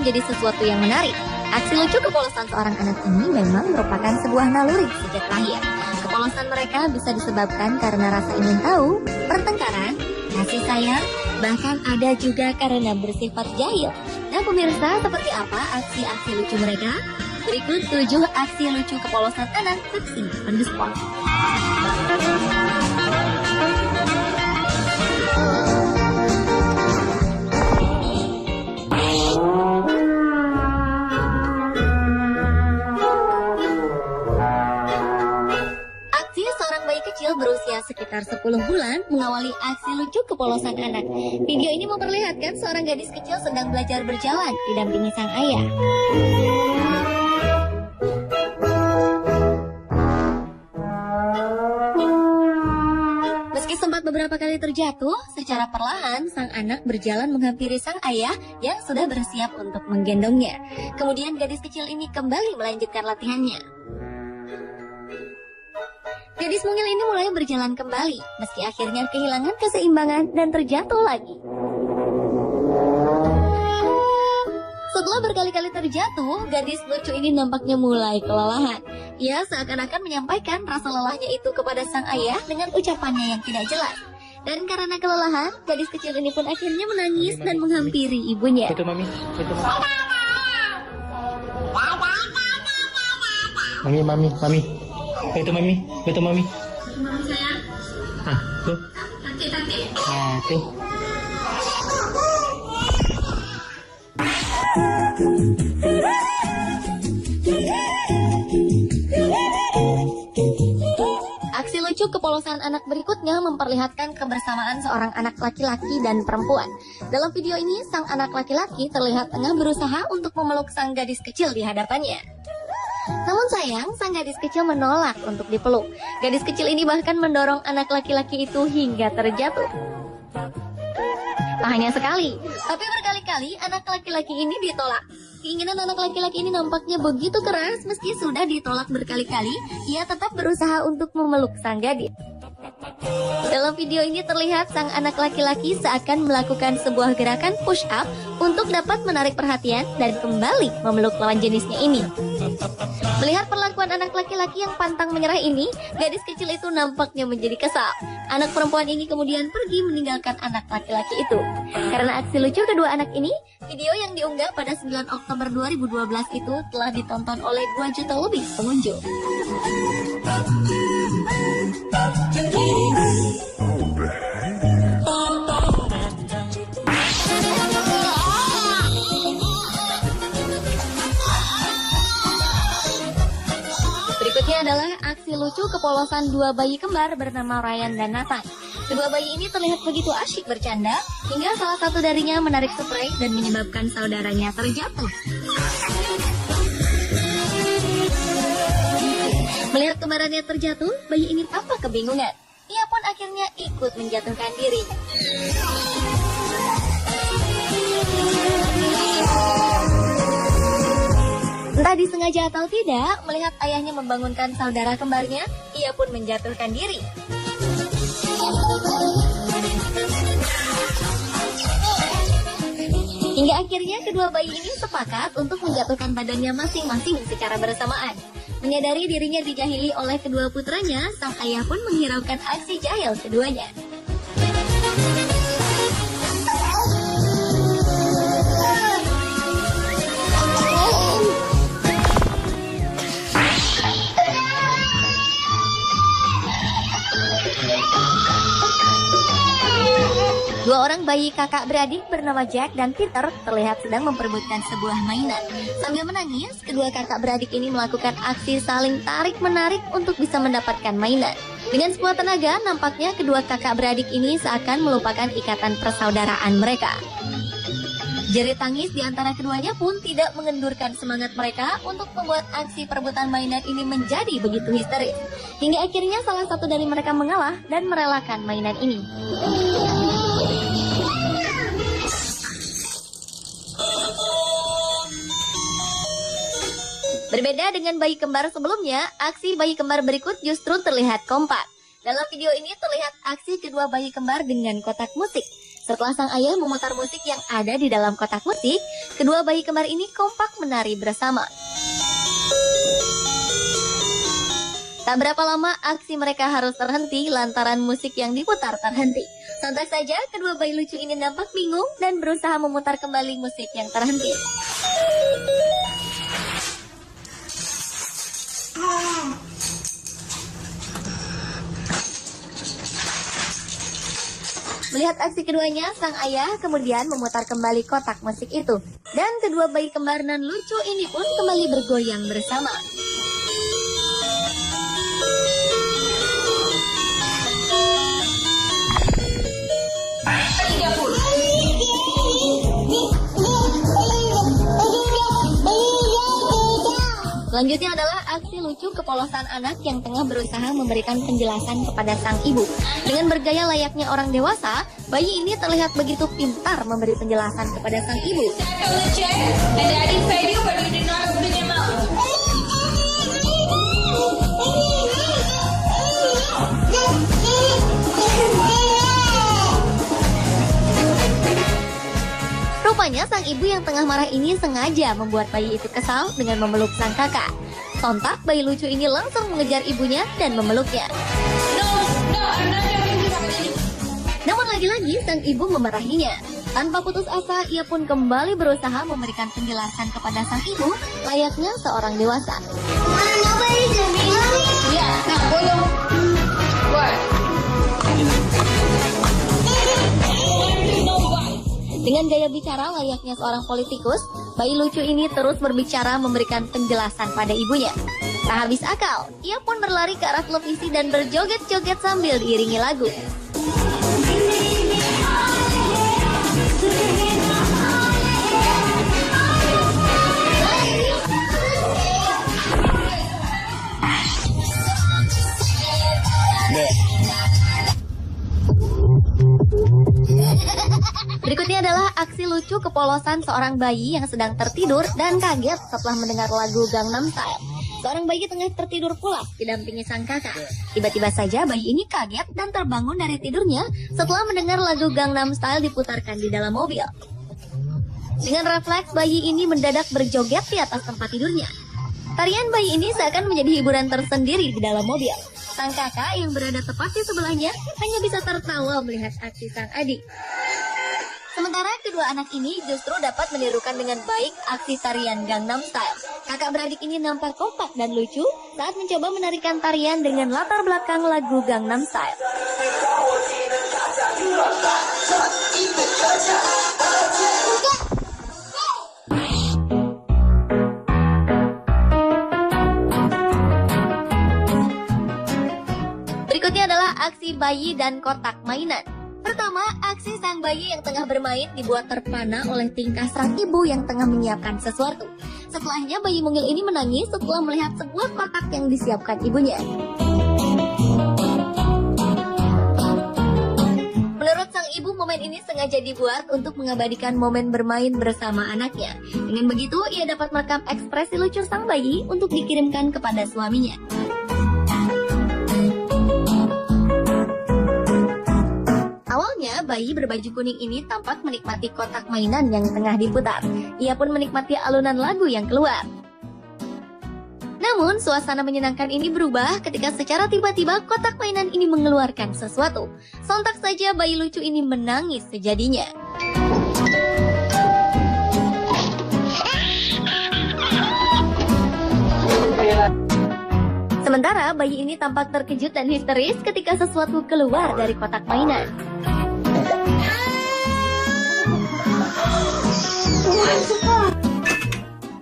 menjadi sesuatu yang menarik. Aksi lucu kepolosan seorang anak ini memang merupakan sebuah naluri sejak lahir. Kepolosan mereka bisa disebabkan karena rasa ingin tahu, pertengkaran, kasih sayang, bahkan ada juga karena bersifat jahil. Nah pemirsa, seperti apa aksi-aksi lucu mereka? Berikut 7 aksi lucu kepolosan anak saksi on the spot. Berusia sekitar 10 bulan mengawali aksi lucu kepolosan anak. Video ini memperlihatkan seorang gadis kecil sedang belajar berjalan didampingi sang ayah. Meski sempat beberapa kali terjatuh, secara perlahan sang anak berjalan menghampiri sang ayah yang sudah bersiap untuk menggendongnya. Kemudian gadis kecil ini kembali melanjutkan latihannya. Gadis mungil ini mulai berjalan kembali, meski akhirnya kehilangan keseimbangan dan terjatuh lagi. Setelah berkali-kali terjatuh, gadis lucu ini nampaknya mulai kelelahan. Ia seakan-akan menyampaikan rasa lelahnya itu kepada sang ayah dengan ucapannya yang tidak jelas. Dan karena kelelahan, gadis kecil ini pun akhirnya menangis dan menghampiri ibunya. Itu mami, itu mami. Mami. Itu mami. Mami sayang. Ah, tuh. Tante. Nah, tuh. Aksi lucu kepolosan anak berikutnya memperlihatkan kebersamaan seorang anak laki-laki dan perempuan. Dalam video ini, sang anak laki-laki terlihat tengah berusaha untuk memeluk sang gadis kecil di hadapannya. Namun sayang, sang gadis kecil menolak untuk dipeluk. Gadis kecil ini bahkan mendorong anak laki-laki itu hingga terjatuh. Tak hanya sekali, tapi berkali-kali anak laki-laki ini ditolak. Keinginan anak laki-laki ini nampaknya begitu keras, meski sudah ditolak berkali-kali, ia tetap berusaha untuk memeluk sang gadis. Dalam video ini terlihat sang anak laki-laki seakan melakukan sebuah gerakan push up untuk dapat menarik perhatian dan kembali memeluk lawan jenisnya ini. Melihat perlakuan anak laki-laki yang pantang menyerah ini, gadis kecil itu nampaknya menjadi kesal. Anak perempuan ini kemudian pergi meninggalkan anak laki-laki itu. Karena aksi lucu kedua anak ini, video yang diunggah pada 9 Oktober 2012 itu telah ditonton oleh 2 juta lebih pengunjung. Berikutnya adalah aksi lucu kepolosan 2 bayi kembar bernama Ryan dan Nathan. Kedua bayi ini terlihat begitu asyik bercanda, hingga salah satu darinya menarik spray dan menyebabkan saudaranya terjatuh. Melihat kembarannya terjatuh, bayi ini tampak kebingungan. Ia pun akhirnya ikut menjatuhkan diri. Entah disengaja atau tidak, melihat ayahnya membangunkan saudara kembarnya, ia pun menjatuhkan diri. Hingga akhirnya kedua bayi ini sepakat untuk menjatuhkan badannya masing-masing secara bersamaan. Menyadari dirinya dijahili oleh kedua putranya, sang ayah pun menghiraukan aksi jahil keduanya. Dua orang bayi kakak beradik bernama Jack dan Peter terlihat sedang memperebutkan sebuah mainan. Sambil menangis, kedua kakak beradik ini melakukan aksi saling tarik-menarik untuk bisa mendapatkan mainan. Dengan sekuat tenaga, nampaknya kedua kakak beradik ini seakan melupakan ikatan persaudaraan mereka. Jerit tangis di antara keduanya pun tidak mengendurkan semangat mereka untuk membuat aksi perebutan mainan ini menjadi begitu histeris. Hingga akhirnya salah satu dari mereka mengalah dan merelakan mainan ini. Berbeda dengan bayi kembar sebelumnya, aksi bayi kembar berikut justru terlihat kompak. Dalam video ini terlihat aksi kedua bayi kembar dengan kotak musik. Setelah sang ayah memutar musik yang ada di dalam kotak musik, kedua bayi kembar ini kompak menari bersama. Tak berapa lama aksi mereka harus terhenti lantaran musik yang diputar terhenti. Sontak saja kedua bayi lucu ini nampak bingung dan berusaha memutar kembali musik yang terhenti. Melihat aksi keduanya, sang ayah kemudian memutar kembali kotak musik itu. Dan kedua bayi kembar nan lucu ini pun kembali bergoyang bersama. Selanjutnya adalah aksi lucu kepolosan anak yang tengah berusaha memberikan penjelasan kepada sang ibu. Dengan bergaya layaknya orang dewasa, bayi ini terlihat begitu pintar memberi penjelasan kepada sang ibu. Rupanya sang ibu yang tengah marah ini sengaja membuat bayi itu kesal dengan memeluk sang kakak. Sontak bayi lucu ini langsung mengejar ibunya dan memeluknya. Namun lagi-lagi sang ibu memarahinya. Tanpa putus asa, ia pun kembali berusaha memberikan penjelasan kepada sang ibu layaknya seorang dewasa. Dengan gaya bicara layaknya seorang politikus, bayi lucu ini terus berbicara memberikan penjelasan pada ibunya. Tak habis akal, ia pun berlari ke arah televisi dan berjoget-joget sambil diiringi lagu. Berikutnya adalah aksi lucu kepolosan seorang bayi yang sedang tertidur dan kaget setelah mendengar lagu Gangnam Style. Seorang bayi tengah tertidur pulas didampingi sang kakak. Tiba-tiba saja bayi ini kaget dan terbangun dari tidurnya setelah mendengar lagu Gangnam Style diputarkan di dalam mobil. Dengan refleks, bayi ini mendadak berjoget di atas tempat tidurnya. Tarian bayi ini seakan menjadi hiburan tersendiri di dalam mobil. Sang kakak yang berada tepat di sebelahnya hanya bisa tertawa melihat aksi sang adik. Sementara kedua anak ini justru dapat menirukan dengan baik aksi tarian Gangnam Style. Kakak beradik ini nampak kompak dan lucu saat mencoba menarikan tarian dengan latar belakang lagu Gangnam Style. Berikutnya adalah aksi bayi dan kotak mainan. Pertama, aksi sang bayi yang tengah bermain dibuat terpana oleh tingkah sang ibu yang tengah menyiapkan sesuatu. Setelahnya, bayi mungil ini menangis setelah melihat sebuah kotak yang disiapkan ibunya. Menurut sang ibu, momen ini sengaja dibuat untuk mengabadikan momen bermain bersama anaknya. Dengan begitu, ia dapat merekam ekspresi lucu sang bayi untuk dikirimkan kepada suaminya. Awalnya, bayi berbaju kuning ini tampak menikmati kotak mainan yang tengah diputar. Ia pun menikmati alunan lagu yang keluar. Namun, suasana menyenangkan ini berubah ketika secara tiba-tiba kotak mainan ini mengeluarkan sesuatu. Sontak saja bayi lucu ini menangis sejadinya. Sementara bayi ini tampak terkejut dan histeris ketika sesuatu keluar dari kotak mainan.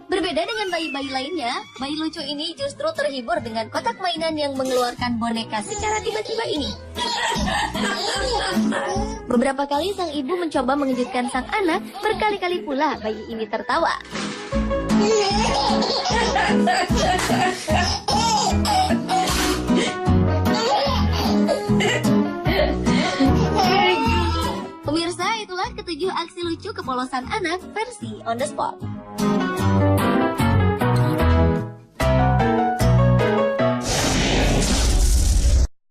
Berbeda dengan bayi-bayi lainnya, bayi lucu ini justru terhibur dengan kotak mainan yang mengeluarkan boneka secara tiba-tiba ini. Beberapa kali sang ibu mencoba mengejutkan sang anak, berkali-kali pula bayi ini tertawa. Pemirsa, itulah ketujuh aksi lucu kepolosan anak versi On The Spot.